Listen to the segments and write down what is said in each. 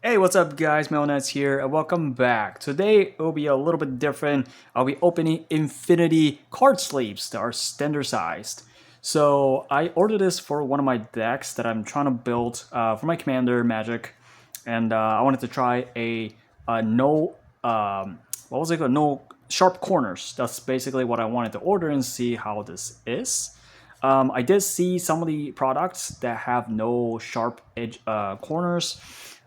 Hey, what's up guys, Melnuts here and welcome back. Today it will be a little bit different. I'll be opening infinity card sleeves that are standard sized. So I ordered this for one of my decks that I'm trying to build for my commander magic. And I wanted to try a no, what was it called? No sharp corners. That's basically what I wanted to order and see how this is. I did see some of the products that have no sharp edge corners,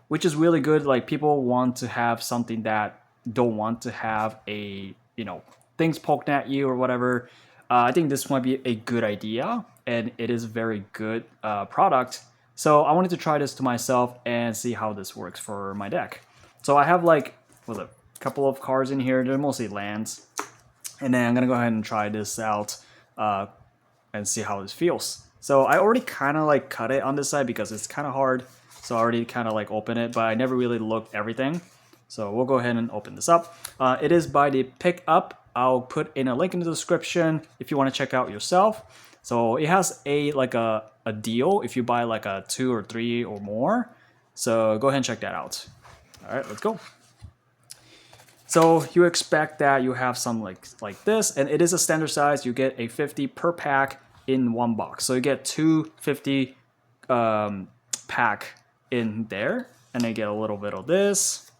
which is really good. Like people want to have something that don't want to have a things poked at you or whatever. I think this might be a good idea, and it is a very good product. So I wanted to try this to myself and see how this works for my deck. So I have like a couple of cards in here. They're mostly lands, and then I'm gonna go ahead and try this out and see how this feels. So I already kind of like cut it on this side because it's kind of hard. So I already kind of like open it, but I never really looked everything. So we'll go ahead and open this up. It is by the KUP. I'll put in a link in the description if you want to check out yourself. So it has a deal if you buy like a 2 or 3 or more. So go ahead and check that out. All right, let's go. So you expect that you have some like this, and it is a standard size. You get a 50 per pack in one box. So you get 250 pack in there, and I get a little bit of this.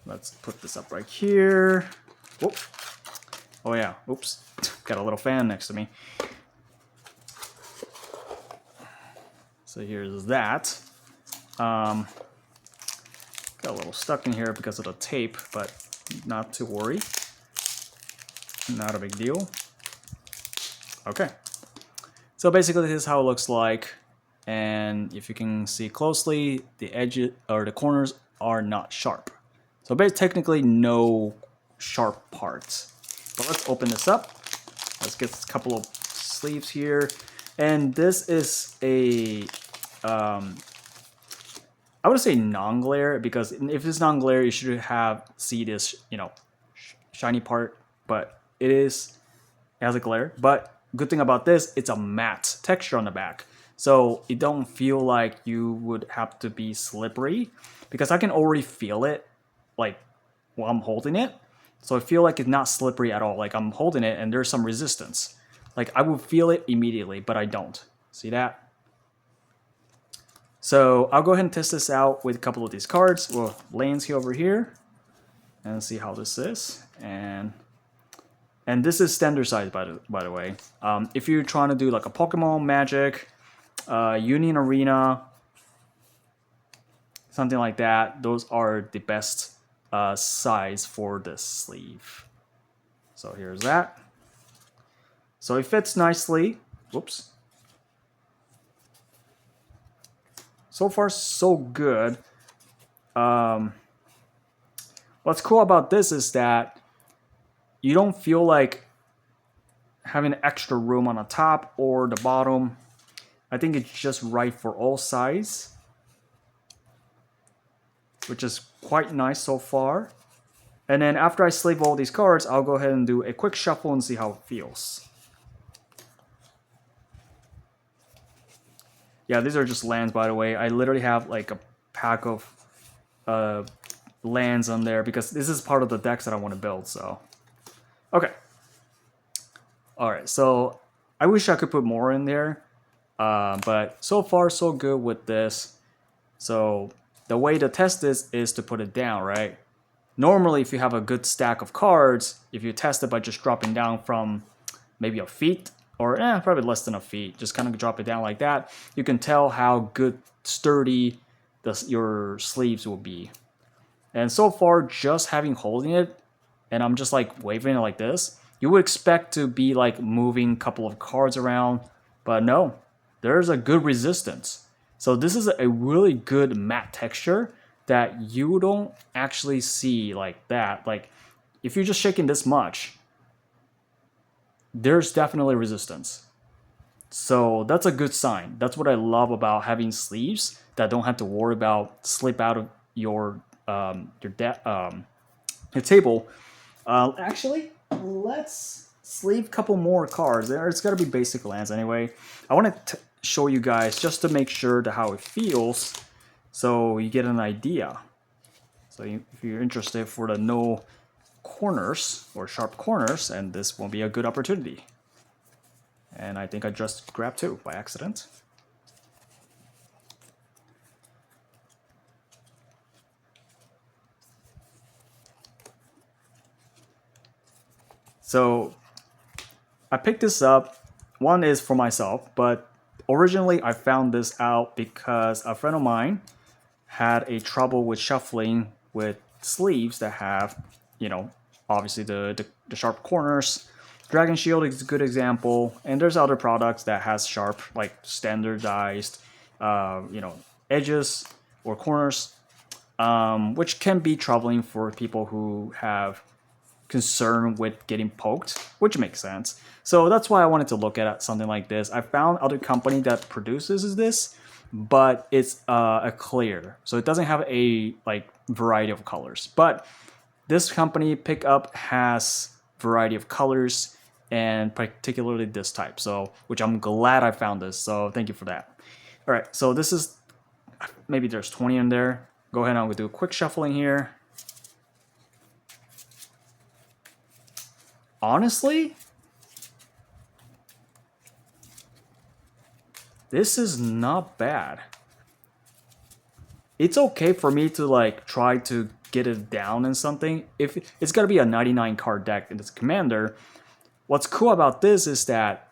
Let's put this up right here. Whoop. Oh yeah, oops. Got a little fan next to me. So here's that. Got a little stuck in here because of the tape, but not to worry. Not a big deal. Okay. So basically this is how it looks like. And if you can see closely, the edges or the corners are not sharp. So technically no sharp parts. But let's open this up. Let's get a couple of sleeves here. And this is a I would say non-glare, because if it's non-glare, you should see this, shiny part, but it has a glare. But good thing about this, it's a matte texture on the back, so it don't feel like you would have to be slippery, because I can already feel it, like while I'm holding it. So I feel like it's not slippery at all. Like I'm holding it and there's some resistance. Like I would feel it immediately, but I don't. See that? So I'll go ahead and test this out with a couple of these cards. Well, lands here over here, and see how this is. And this is standard size, by the way. If you're trying to do like a Pokemon Magic, Union Arena, something like that, those are the best size for this sleeve. So here's that. So it fits nicely. Whoops. So far, so good. What's cool about this is that you don't feel like having extra room on the top or the bottom. I think it's just right for all size, which is quite nice so far. And then after I sleeve all these cards, I'll go ahead and do a quick shuffle and see how it feels. Yeah, these are just lands, by the way. I literally have like a pack of lands on there because this is part of the decks that I want to build. So, okay. All right, so I wish I could put more in there, but so far so good with this. So the way to test this is to put it down, right? Normally, if you have a good stack of cards, if you test it by just dropping down from maybe a feet, or probably less than a feet, just kind of drop it down like that, you can tell how good sturdy your sleeves will be. And so far, just holding it, and I'm just like waving it like this, you would expect to be like moving a couple of cards around, but no, there's a good resistance. So this is a really good matte texture that you don't actually see like that. Like if you're just shaking this much, there's definitely resistance. So that's a good sign. That's what I love about having sleeves that don't have to worry about slip out of your table. Actually, let's sleeve a couple more cards. It's got to be basic lands anyway. I want to show you guys just to make sure how it feels. so you get an idea. So if you're interested for the no corners or sharp corners, and this will be a good opportunity. And I think I just grabbed two by accident. So I picked this up. One is for myself, but originally I found this out because a friend of mine had a trouble with shuffling with sleeves that have, you know, obviously the sharp corners. Dragon Shield is a good example, and there's other products that has sharp, like standardized, you know, edges or corners, which can be troubling for people who have concern with getting poked, which makes sense. So that's why I wanted to look at something like this. I found other company that produces this, but it's a clear, so it doesn't have a like variety of colors. But this company Pickup has variety of colors, and particularly this type. So, which I'm glad I found this. So thank you for that. All right, so this is maybe there's 20 in there. Go ahead and I'll do a quick shuffling here. Honestly, this is not bad. It's okay for me to like try to get it down in something. If it's gonna be a 99 card deck in this commander, what's cool about this is that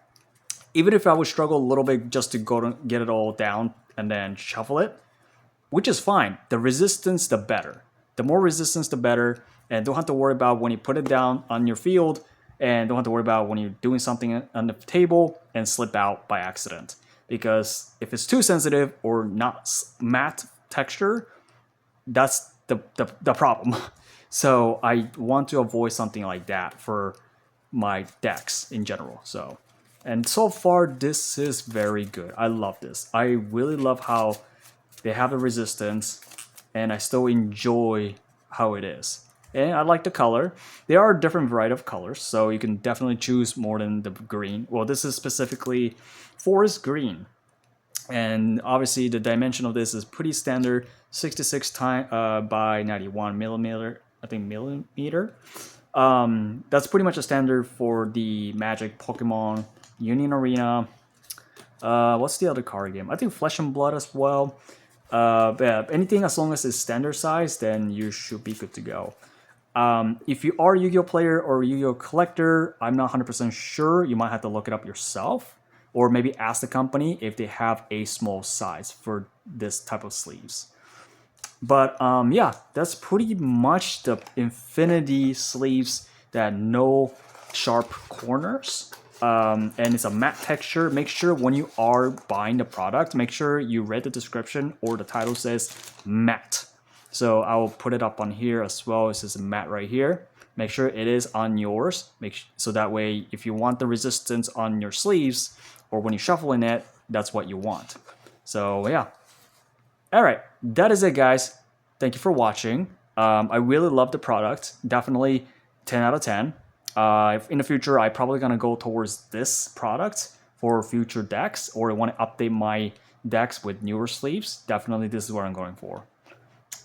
even if I would struggle a little bit just to go to get it all down and then shuffle it, which is fine. The resistance, the better. The more resistance, the better. And don't have to worry about when you put it down on your field, and don't have to worry about when you're doing something on the table and slip out by accident. Because if it's too sensitive or not matte texture, that's the problem. So I want to avoid something like that for my decks in general. So, and so far this is very good. I love this. I really love how they have the resistance, and I still enjoy how it is. And I like the color. There are different variety of colors, so you can definitely choose more than the green. Well, this is specifically forest green. And obviously the dimension of this is pretty standard, 66 by 91 millimeter, I think millimeter. That's pretty much a standard for the Magic Pokemon Union Arena. What's the other card game? I think Flesh and Blood as well. But yeah, anything as long as it's standard size, then you should be good to go. If you are a Yu-Gi-Oh player or Yu-Gi-Oh collector, I'm not 100% sure. You might have to look it up yourself, or maybe ask the company if they have a small size for this type of sleeves. But yeah, that's pretty much the Infinity sleeves that no sharp corners. And it's a matte texture. Make sure when you are buying the product, make sure you read the description or the title says matte. So I will put it up on here as well. It says matte right here. Make sure it is on yours. So that way, if you want the resistance on your sleeves or when you shuffle in it, that's what you want. So yeah. All right, that is it, guys. Thank you for watching. I really love the product. Definitely 10 out of 10. In the future, I'm probably going to go towards this product for future decks, or I want to update my decks with newer sleeves. Definitely this is what I'm going for.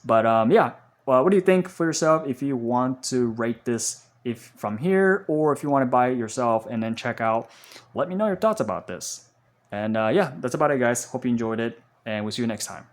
But yeah, well, what do you think for yourself if you want to rate this if from here, or if you want to buy it yourself and then check out? Let me know your thoughts about this. And yeah, that's about it, guys. Hope you enjoyed it, and we'll see you next time.